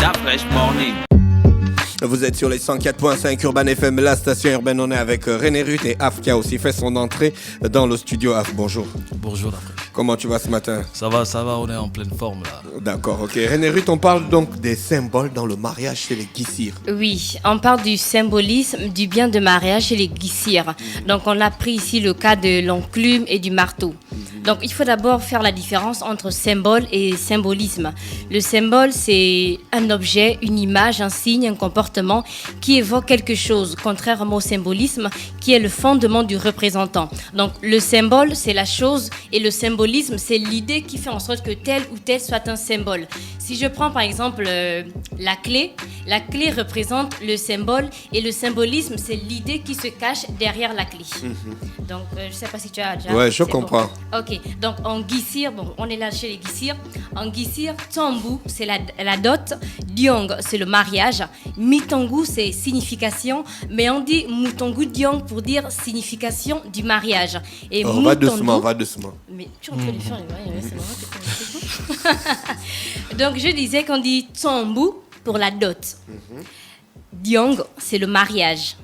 La Fresh Morning. Vous êtes sur les 104.5 Urban FM, la station urbaine. On est avec René Ruth et Af qui a aussi fait son entrée dans le studio. Af, bonjour. Bonjour la fraîche. Comment tu vas ce matin? Ça va, on est en pleine forme là. D'accord, ok. René Ruth, on parle donc des symboles dans le mariage chez les Guissirs. Oui, on parle du symbolisme du bien de mariage chez les Guissirs. Donc on a pris ici le cas de l'enclume et du marteau. Donc il faut d'abord faire la différence entre symbole et symbolisme. Le symbole, c'est un objet, une image, un signe, un comportement qui évoque quelque chose, contrairement au symbolisme qui est le fondement du représentant. Donc le symbole, c'est la chose et le symbolisme, c'est l'idée qui fait en sorte que tel ou tel soit un symbole. Si je prends par exemple la clé représente le symbole et le symbolisme, c'est l'idée qui se cache derrière la clé. Donc je ne sais pas si tu as déjà... Ouais, je comprends. Bon. Ok, donc en Guissir, bon, on est là chez les Guissirs. En Guissir, Tambou, c'est la dot. Diong, c'est le mariage. Mitangu, c'est signification. Mais on dit Mutangu Diong pour dire signification du mariage. Et va doucement. Mais tu es en train de faire les mariages, c'est marrant que tu Donc je disais qu'on dit Tambou pour la dot. Diong, c'est le mariage.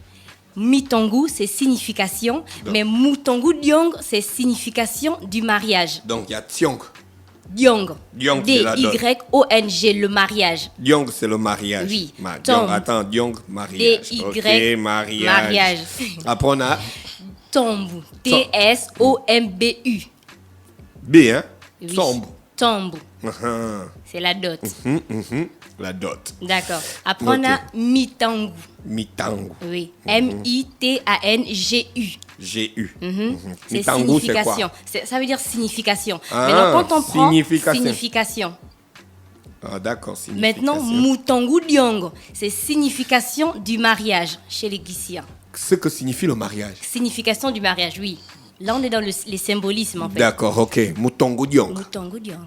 Mitangu, c'est signification, mais Mutangu Diong, c'est signification du mariage. Donc il y a Tiong. Diong, c'est la dot. D-Y-O-N-G, le mariage. Diong, c'est le mariage. Oui. Diong, mariage. D-Y, ok, mariage. Après on a Tambu, T-S-O-M-B-U. B, hein? Oui. Tombe. Tambu, c'est la dot. La dot. D'accord. Après on a Mitangu. Mitangu. Oui. M-I-T-A-N-G-U. G-U. C'est Mitangu, signification. c'est quoi? Ça veut dire signification. Ah, maintenant, quand on prend signification. signification. Ah, d'accord, signification. Maintenant, Mutangu Diong, c'est signification du mariage chez les Guissirs. Ce que signifie le mariage. Signification du mariage, oui. Là, on est dans les symbolismes, en fait. D'accord, ok. Mutangu Diong. Mutangu Diong.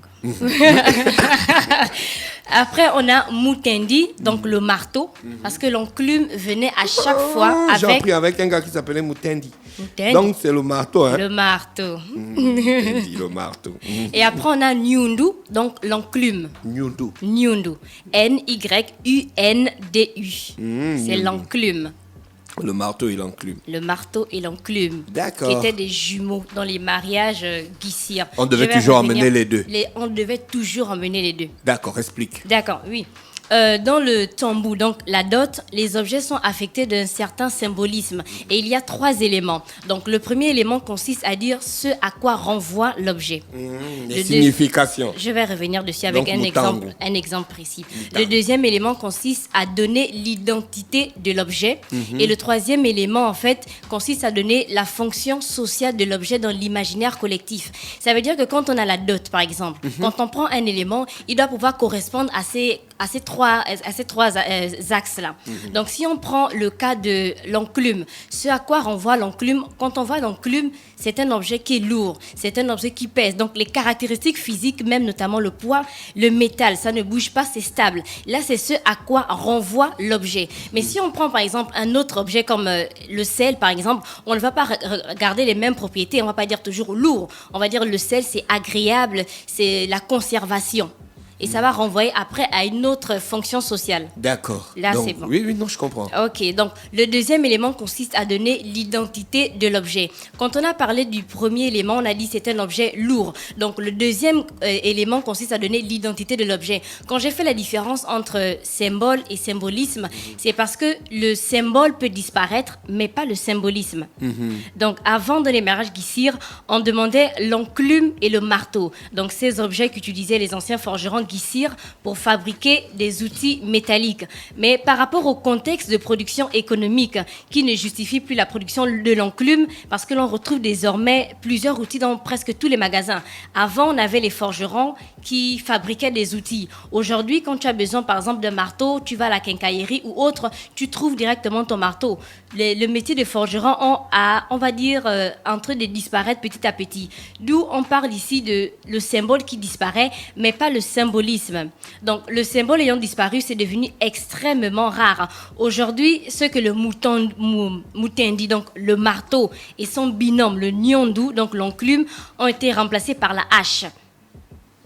Après, on a Mutendi, donc le marteau, parce que l'enclume venait à chaque fois J'ai avec... appris avec un gars qui s'appelait Mutendi. Mutendi. Donc, c'est le marteau, hein? Le marteau. Mutendi, le marteau. Et après, on a Nyundu, donc l'enclume. Nyundu. Nyundu. N-Y-U-N-D-U. C'est l'enclume. Le marteau et l'enclume. Le marteau et l'enclume. D'accord. Qui étaient des jumeaux dans les mariages Guissirs. On devait toujours emmener les deux. On devait toujours emmener les deux. D'accord, explique. D'accord, oui. Dans le tambou, donc la dot, les objets sont affectés d'un certain symbolisme. Et il y a 3 éléments. Donc le premier élément consiste à dire ce à quoi renvoie l'objet. Les significations. Je vais revenir dessus avec Donc, un exemple précis. Le deuxième élément consiste à donner l'identité de l'objet. Et le troisième élément, en fait, consiste à donner la fonction sociale de l'objet dans l'imaginaire collectif. Ça veut dire que quand on a la dot, par exemple, quand on prend un élément, il doit pouvoir correspondre à ces trois axes-là. Donc, si on prend le cas de l'enclume, ce à quoi renvoie l'enclume, quand on voit l'enclume, c'est un objet qui est lourd, c'est un objet qui pèse. Donc, les caractéristiques physiques, même notamment le poids, le métal, ça ne bouge pas, c'est stable. Là, c'est ce à quoi renvoie l'objet. Mais si on prend, par exemple, un autre objet comme le sel, par exemple, on ne va pas regarder les mêmes propriétés, on ne va pas dire toujours lourd. On va dire le sel, c'est agréable, c'est la conservation. Et ça va renvoyer après à une autre fonction sociale. D'accord. Là, donc, c'est bon. Oui, non, je comprends. Ok, donc le deuxième élément consiste à donner l'identité de l'objet. Quand on a parlé du premier élément, on a dit que c'est un objet lourd. Donc le deuxième élément consiste à donner l'identité de l'objet. Quand j'ai fait la différence entre symbole et symbolisme, c'est parce que le symbole peut disparaître, mais pas le symbolisme. Donc avant dans les mariages Guissirs, on demandait l'enclume et le marteau. Donc ces objets qu'utilisaient les anciens forgerons Guissirs pour fabriquer des outils métalliques. Mais par rapport au contexte de production économique qui ne justifie plus la production de l'enclume, parce que l'on retrouve désormais plusieurs outils dans presque tous les magasins. Avant, on avait les forgerons qui fabriquaient des outils. Aujourd'hui, quand tu as besoin, par exemple, d'un marteau, tu vas à la quincaillerie ou autre, tu trouves directement ton marteau. Le métier de forgeron on va dire, en train de disparaître petit à petit. D'où on parle ici de le symbole qui disparaît, mais pas le symbolisme. Donc, le symbole ayant disparu, c'est devenu extrêmement rare. Aujourd'hui, ce que le Mutendi, donc le marteau, et son binôme, le Nyondu, donc l'enclume, ont été remplacés par la hache.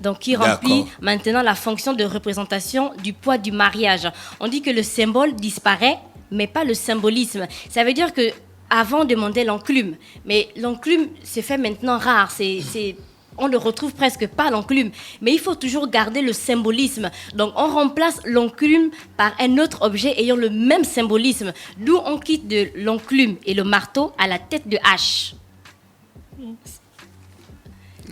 Donc, qui remplit D'accord. maintenant la fonction de représentation du poids du mariage. On dit que le symbole disparaît, mais pas le symbolisme. Ça veut dire que avant on demandait l'enclume, mais l'enclume se fait maintenant rare. On ne retrouve presque pas l'enclume, mais il faut toujours garder le symbolisme. Donc, on remplace l'enclume par un autre objet ayant le même symbolisme, d'où on quitte de l'enclume et le marteau à la tête de hache.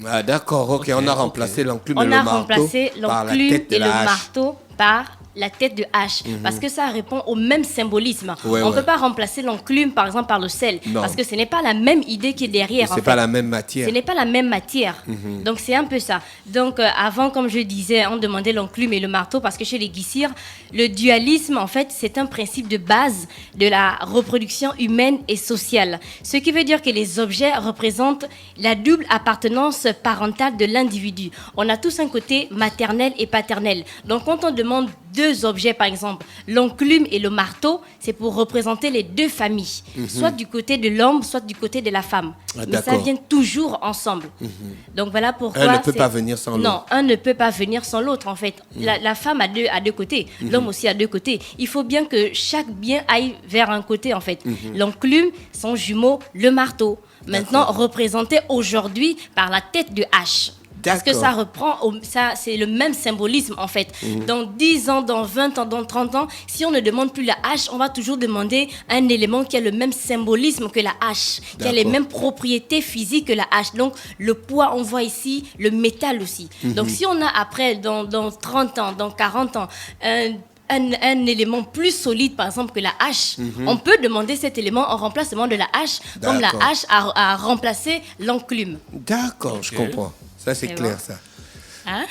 Ah, d'accord, ok. On a remplacé l'enclume et On le a marteau remplacé par la l'enclume tête de et le la hache. marteau par la tête de hache, parce que ça répond au même symbolisme. Ouais, On ne ouais. peut pas remplacer l'enclume, par exemple, par le sel, Non. parce que ce n'est pas la même idée qui est derrière. C'est pas la même matière. Ce n'est pas la même matière. Donc, c'est un peu ça. Donc, avant, comme je disais, on demandait l'enclume et le marteau parce que chez les Guissirs, le dualisme, en fait, c'est un principe de base de la reproduction humaine et sociale. Ce qui veut dire que les objets représentent la double appartenance parentale de l'individu. On a tous un côté maternel et paternel. Donc, quand on demande deux objets, par exemple, l'enclume et le marteau, c'est pour représenter les deux familles, soit du côté de l'homme, soit du côté de la femme. Ah, Mais ça d'accord. vient toujours ensemble. Donc voilà pourquoi... Un ne peut c'est- pas venir sans l'autre. Non, un ne peut pas venir sans l'autre, en fait. La femme a deux côtés, l'homme aussi a deux côtés. Il faut bien que chaque bien aille vers un côté, en fait. L'enclume, son jumeau, le marteau. Maintenant, représenté aujourd'hui par la tête de hache. Parce que D'accord. ça reprend, c'est le même symbolisme en fait. Dans 10 ans, dans 20 ans, dans 30 ans, si on ne demande plus la hache, on va toujours demander un élément qui a le même symbolisme que la hache, qui a les D'accord. mêmes propriétés physiques que la hache. Donc le poids, on voit ici, le métal aussi. Donc si on a après, dans 30 ans, dans 40 ans, un élément plus solide, par exemple, que la hache, on peut demander cet élément en remplacement de la hache, comme la D'accord. hache a remplacé l'enclume. D'accord, je comprends. Ça, c'est C'est clair, bon. ça. Hein?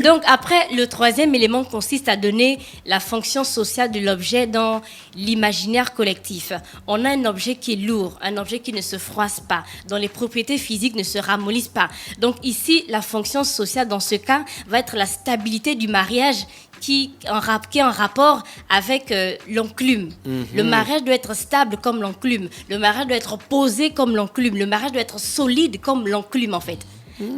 Donc après, le troisième élément consiste à donner la fonction sociale de l'objet dans l'imaginaire collectif. On a un objet qui est lourd, un objet qui ne se froisse pas, dont les propriétés physiques ne se ramollissent pas. Donc ici, la fonction sociale dans ce cas va être la stabilité du mariage qui est en rapport avec l'enclume. Le mariage doit être stable comme l'enclume. Le mariage doit être posé comme l'enclume. Le mariage doit être solide comme l'enclume, en fait.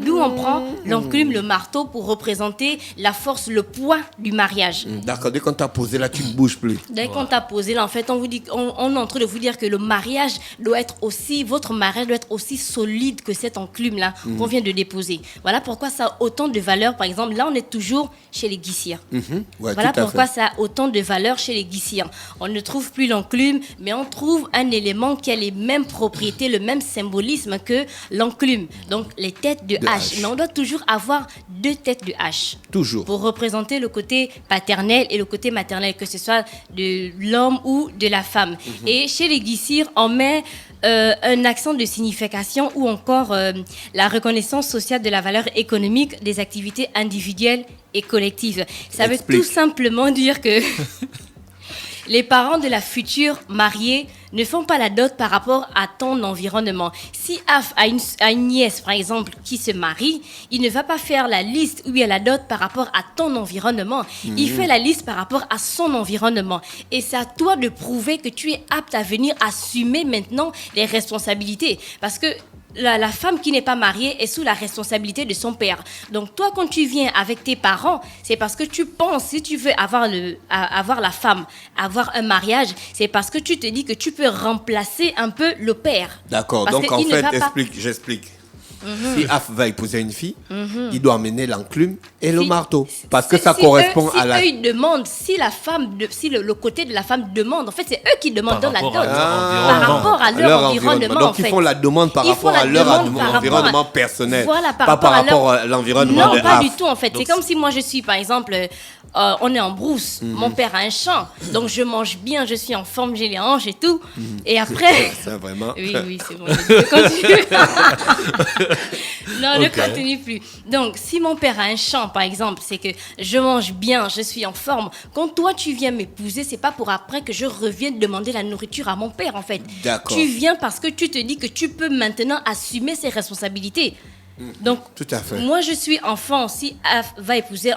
D'où on prend l'enclume, le marteau pour représenter la force, le poids du mariage. D'accord, dès qu'on t'a posé là, tu ne bouges plus. Dès qu'on t'a posé là, en fait, on est en train de vous dire que le mariage doit être aussi, votre mariage doit être aussi solide que cette enclume-là qu'on vient de déposer. Voilà pourquoi ça a autant de valeur. Par exemple, là, on est toujours chez les Guissirs. Ouais, Voilà tout à pourquoi fait. ça a autant de valeur chez les Guissirs. On ne trouve plus l'enclume, mais on trouve un élément qui a les mêmes propriétés, le même symbolisme que l'enclume. Donc, les têtes de hache. Mais on doit toujours avoir deux têtes de hache. Toujours. Pour représenter le côté paternel et le côté maternel, que ce soit de l'homme ou de la femme. Et chez les Guissirs, on met un accent de signification ou encore la reconnaissance sociale de la valeur économique des activités individuelles et collectives. Ça veut Explique. tout simplement dire que les parents de la future mariée ne font pas la dot par rapport à ton environnement. Si Af a une nièce, par exemple, qui se marie, il ne va pas faire la liste où il y a la dot par rapport à ton environnement. Il fait la liste par rapport à son environnement. Et c'est à toi de prouver que tu es apte à venir assumer maintenant les responsabilités. Parce que la femme qui n'est pas mariée est sous la responsabilité de son père. Donc toi, quand tu viens avec tes parents, c'est parce que tu penses, si tu veux avoir la femme, avoir un mariage, c'est parce que tu te dis que tu peux remplacer un peu le père. D'accord, Parce donc en qu'il ne fait, va pas- j'explique. Si Af va épouser une fille, il doit amener l'enclume et le marteau. Parce que ça correspond à la... Si eux, ils demandent, si la femme, si le côté de la femme demande, en fait, c'est eux qui demandent Par dans la rapport à dot. leur Par rapport à leur environnement, en Donc fait. ils font la demande par Ils font rapport la à leur demande par rapport environnement à- personnel. Voilà, pas par rapport à l'environnement Non, de pas Af. du tout, en fait. C'est comme si moi, je suis, par exemple, on est en brousse, mon père a un champ, donc je mange bien, je suis en forme, j'ai les hanches et tout. Et après... Ça, vraiment. Oui, c'est bon. Je continue. Non, ne continue plus. Donc, si mon père a un champ, par exemple, c'est que je mange bien, je suis en forme. Quand toi, tu viens m'épouser, c'est pas pour après que je revienne demander la nourriture à mon père, en fait. D'accord. Tu viens parce que tu te dis que tu peux maintenant assumer ses responsabilités. Donc, Tout à fait. moi, je suis enfant. Si Af va épouser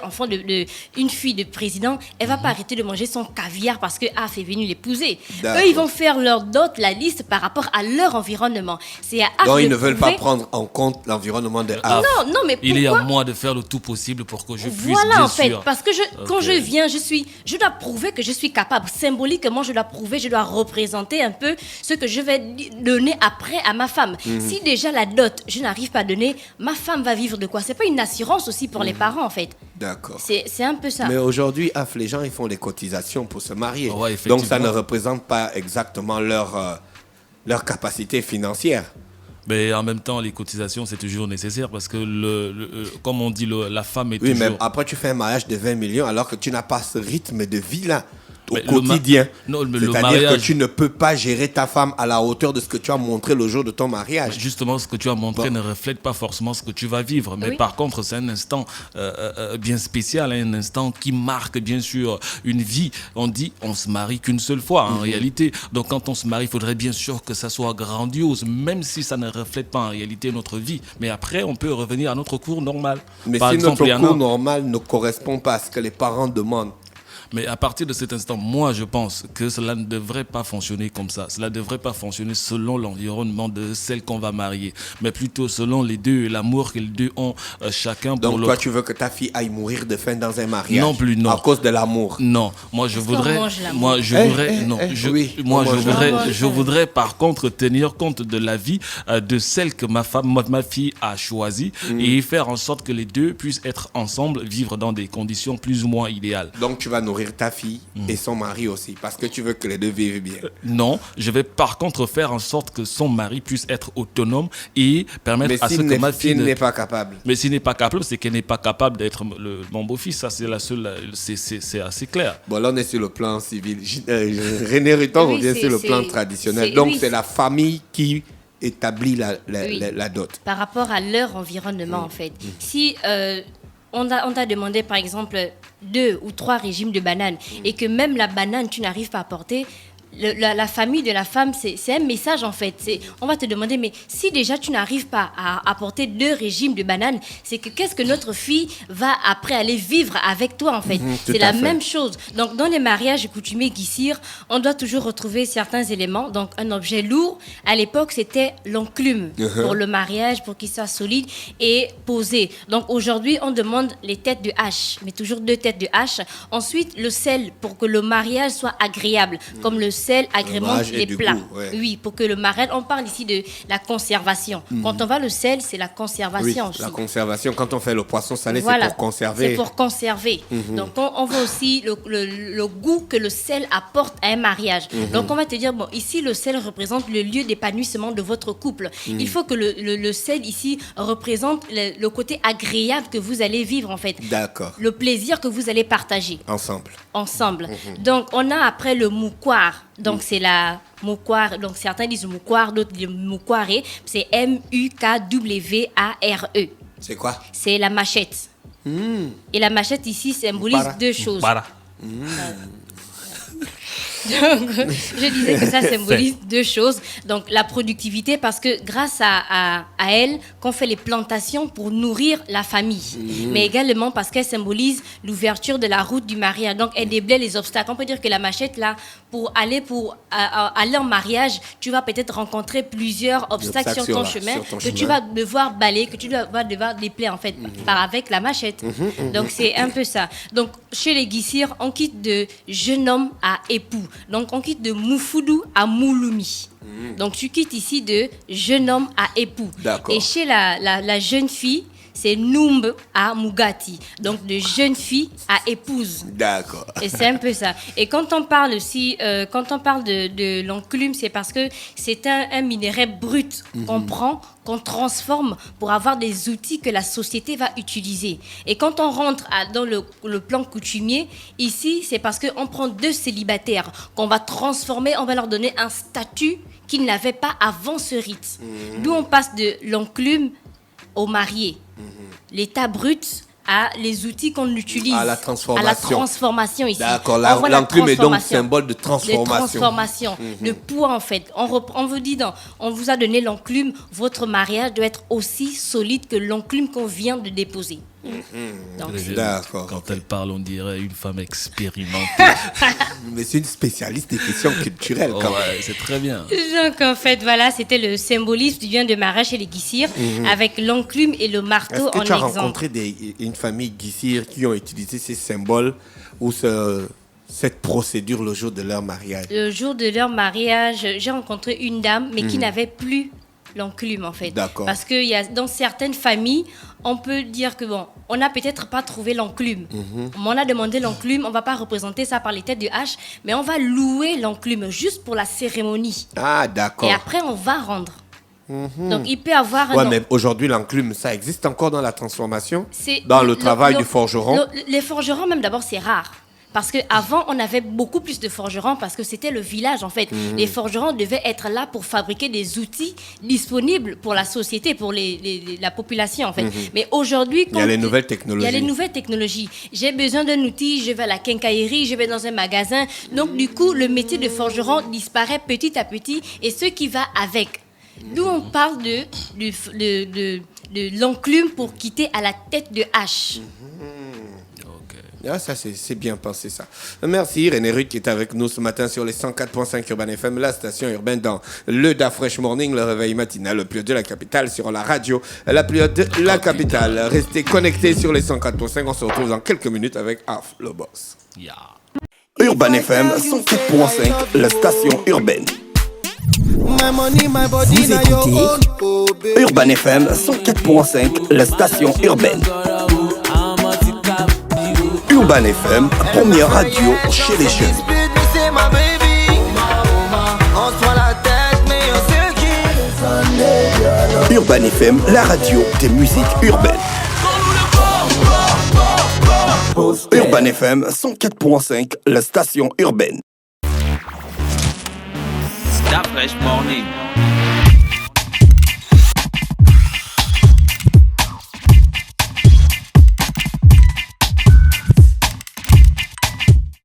une fille de président, elle va pas arrêter de manger son caviar parce que Af est venu l'épouser. D'accord. Eux, ils vont faire leur dot, la liste par rapport à leur environnement. C'est à Af Donc, ils de ne veulent pas prouver- prendre en compte l'environnement de Ah, Af. Non, non, mais pourquoi? Il est à moi de faire le tout possible pour que je puisse Voilà, bien en fait, sûr. parce que quand Ok. je viens, je dois prouver que je suis capable. Symboliquement, je dois prouver, je dois représenter un peu ce que je vais donner après à ma femme. Si déjà la dot, je n'arrive pas à donner, ma femme va vivre de quoi? C'est pas une assurance aussi pour les parents, en fait. D'accord. C'est un peu ça. Mais aujourd'hui, Af, les gens, ils font des cotisations pour se marier. Ouais, Donc, ça ne effectivement. représente pas exactement leur capacité financière. Mais en même temps, les cotisations, c'est toujours nécessaire parce que, comme on dit, la femme est Oui, toujours... mais après, tu fais un mariage de 20 millions alors que tu n'as pas ce rythme de vie-là au Mais quotidien. non, mais le C'est-à-dire que mariage- tu ne peux pas gérer ta femme à la hauteur de ce que tu as montré le jour de ton mariage. Justement, ce que tu as montré Bon. ne reflète pas forcément ce que tu vas vivre. Mais Oui. par contre, c'est un instant bien spécial, un instant qui marque bien sûr une vie. On dit on se marie qu'une seule fois en réalité. Donc quand on se marie, il faudrait bien sûr que ça soit grandiose, même si ça ne reflète pas en réalité notre vie. Mais après, on peut revenir à notre cours normal. Mais Par si exemple, il y notre en a- cours normal ne correspond pas à ce que les parents demandent, Mais à partir de cet instant, moi, je pense que cela ne devrait pas fonctionner comme ça. Cela ne devrait pas fonctionner selon l'environnement de celle qu'on va marier, mais plutôt selon les deux et l'amour que les deux ont chacun pour donc l'autre. toi, tu veux que ta fille aille mourir de faim dans un mariage? Non plus, non. À cause de l'amour. Non, moi je Est-ce qu'on voudrais, mange l'amour? moi je Eh, voudrais, eh, non, eh, je, oui, moi on je mange voudrais, l'amour. je voudrais par contre tenir compte de la vie de celle que ma fille a choisie et faire en sorte que les deux puissent être ensemble, vivre dans des conditions plus ou moins idéales. Donc tu vas nourrir ta fille et son mari aussi, parce que tu veux que les deux vivent bien. Non, je vais par contre faire en sorte que son mari puisse être autonome et permettre Mais à ce que ma fille s'il ne- n'est pas capable. Mais s'il n'est pas capable, c'est qu'elle n'est pas capable d'être mon beau-fils. Ça, c'est la seule, c'est assez clair. Bon, là, on est sur le plan civil. René Rutan Oui, revient c'est- sur le plan c'est- traditionnel. c'est- Donc, oui, c'est la famille qui établit Oui. la dot. Par rapport à leur environnement, en fait. Si on t'a demandé, par exemple, 2 ou 3 régimes de bananes et que même la banane, tu n'arrives pas à porter, la famille de la femme, c'est un message, en fait. On va te demander, mais si déjà tu n'arrives pas à apporter 2 régimes de bananes, c'est que qu'est-ce que notre fille va après aller vivre avec toi, en fait. tout C'est à la fait. même chose. Donc, dans les mariages coutumiers guissirs, on doit toujours retrouver certains éléments. Donc, un objet lourd, à l'époque, c'était l'enclume pour le mariage, pour qu'il soit solide et posé. Donc, aujourd'hui, on demande les têtes de hache, mais toujours 2 têtes de hache. Ensuite, le sel pour que le mariage soit agréable, comme le sel agrémente mariage ait les du plats. goût, ouais. Oui, pour que le mariage, on parle ici de la conservation. Quand on va le sel, c'est la Oui, conservation aussi. la conservation. Quand on fait le poisson salé, Voilà, c'est pour conserver. c'est pour conserver. Donc, on voit aussi le goût que le sel apporte à un mariage. Donc, on va te dire, bon, ici, le sel représente le lieu d'épanouissement de votre couple. Il faut que le sel, ici, représente le côté agréable que vous allez vivre, en fait. D'accord. Le plaisir que vous allez partager Ensemble. ensemble. Donc, on a après le moukwar. Donc, c'est la moukwar. Donc, certains disent moukwar, d'autres disent moukwaré. C'est M-U-K-W-A-R-E. C'est quoi? C'est la machette. Et la machette ici symbolise Para. 2 choses. Para. Donc, je disais que ça symbolise 2 choses. Donc, la productivité, parce que grâce à elle, qu'on fait les plantations pour nourrir la famille. Mais également parce qu'elle symbolise l'ouverture de la route du mariage. Donc, elle déblaye les obstacles. On peut dire que la machette, là, pour aller en mariage, tu vas peut-être rencontrer plusieurs obstacles sur ton chemin que tu vas devoir balayer, que tu vas devoir déplayer, en fait, avec la machette. Donc, c'est un peu ça. Donc, chez les Guissirs, on quitte de jeune homme à époux. Donc, on quitte de Moufoudou à Mouloumi. Donc, tu quittes ici de jeune homme à époux. D'accord. Et chez la jeune fille, c'est Noumbe à Mougati. Donc, de jeune fille à épouse. D'accord. Et c'est un peu ça. Et quand on parle aussi, quand on parle de l'enclume, c'est parce que c'est un minerai brut qu'on prend, qu'on transforme pour avoir des outils que la société va utiliser. Et quand on rentre dans le plan coutumier, ici, c'est parce qu'on prend 2 célibataires qu'on va transformer, on va leur donner un statut qu'ils n'avaient pas avant ce rite. D'où on passe de l'enclume au marié. L'état brut à les outils qu'on utilise. À la transformation. À la transformation ici. D'accord, On voit la l'enclume est donc transformation. symbole de transformation. De transformation, de poids en fait. On vous dit, on vous a donné l'enclume, votre mariage doit être aussi solide que l'enclume qu'on vient de déposer. Donc, D'accord. Quand elle parle, on dirait une femme expérimentée. Mais c'est une spécialiste des questions culturelles quand même. Ouais, c'est très bien. donc en fait, voilà, c'était le symbolisme du vient de mariage chez les Guissirs, avec l'enclume et le marteau Est-ce que en tu as exemple. rencontré une famille Guissirs qui ont utilisé ces symboles ou cette procédure le jour de leur mariage? Le jour de leur mariage, j'ai rencontré une dame, mais qui n'avait plus l'enclume en fait. D'accord. Parce que y a, dans certaines familles, on peut dire que bon, on n'a peut-être pas trouvé l'enclume. On a demandé l'enclume, on va pas représenter ça par les têtes de hache, mais on va louer l'enclume juste pour la cérémonie. Ah, d'accord. Et après, on va rendre. Donc, il peut avoir Ouais, un... mais aujourd'hui, l'enclume, ça existe encore dans la transformation? C'est- Dans le travail du forgeron? Les forgerons, même d'abord, c'est rare. Parce qu'avant, on avait beaucoup plus de forgerons parce que c'était le village, en fait. Les forgerons devaient être là pour fabriquer des outils disponibles pour la société, pour la population, en fait. Mais aujourd'hui... Il y a les nouvelles technologies. Il y a les nouvelles technologies. J'ai besoin d'un outil, je vais à la quincaillerie, je vais dans un magasin. Donc, du coup, le métier de forgeron disparaît petit à petit et ce qui va avec. D'où on parle de l'enclume pour quitter à la tête de hache. Ah, ça, c'est bien pensé, ça. Merci, René Ruth, qui est avec nous ce matin sur les 104.5 Urban FM, la station urbaine dans le Da Fresh Morning, le réveil matinal, le plus haut de la capitale, sur la radio, la plus haute de la capitale. Restez connectés sur les 104.5. On se retrouve dans quelques minutes avec Af, le boss. Yeah. Urban FM 104.5, la station urbaine. Vous écoutez Urban FM 104.5, la station urbaine. Urban FM, première radio chez les jeunes. Urban FM, la radio des musiques urbaines. Urban FM 104.5, la station urbaine. Da Fresh Morning.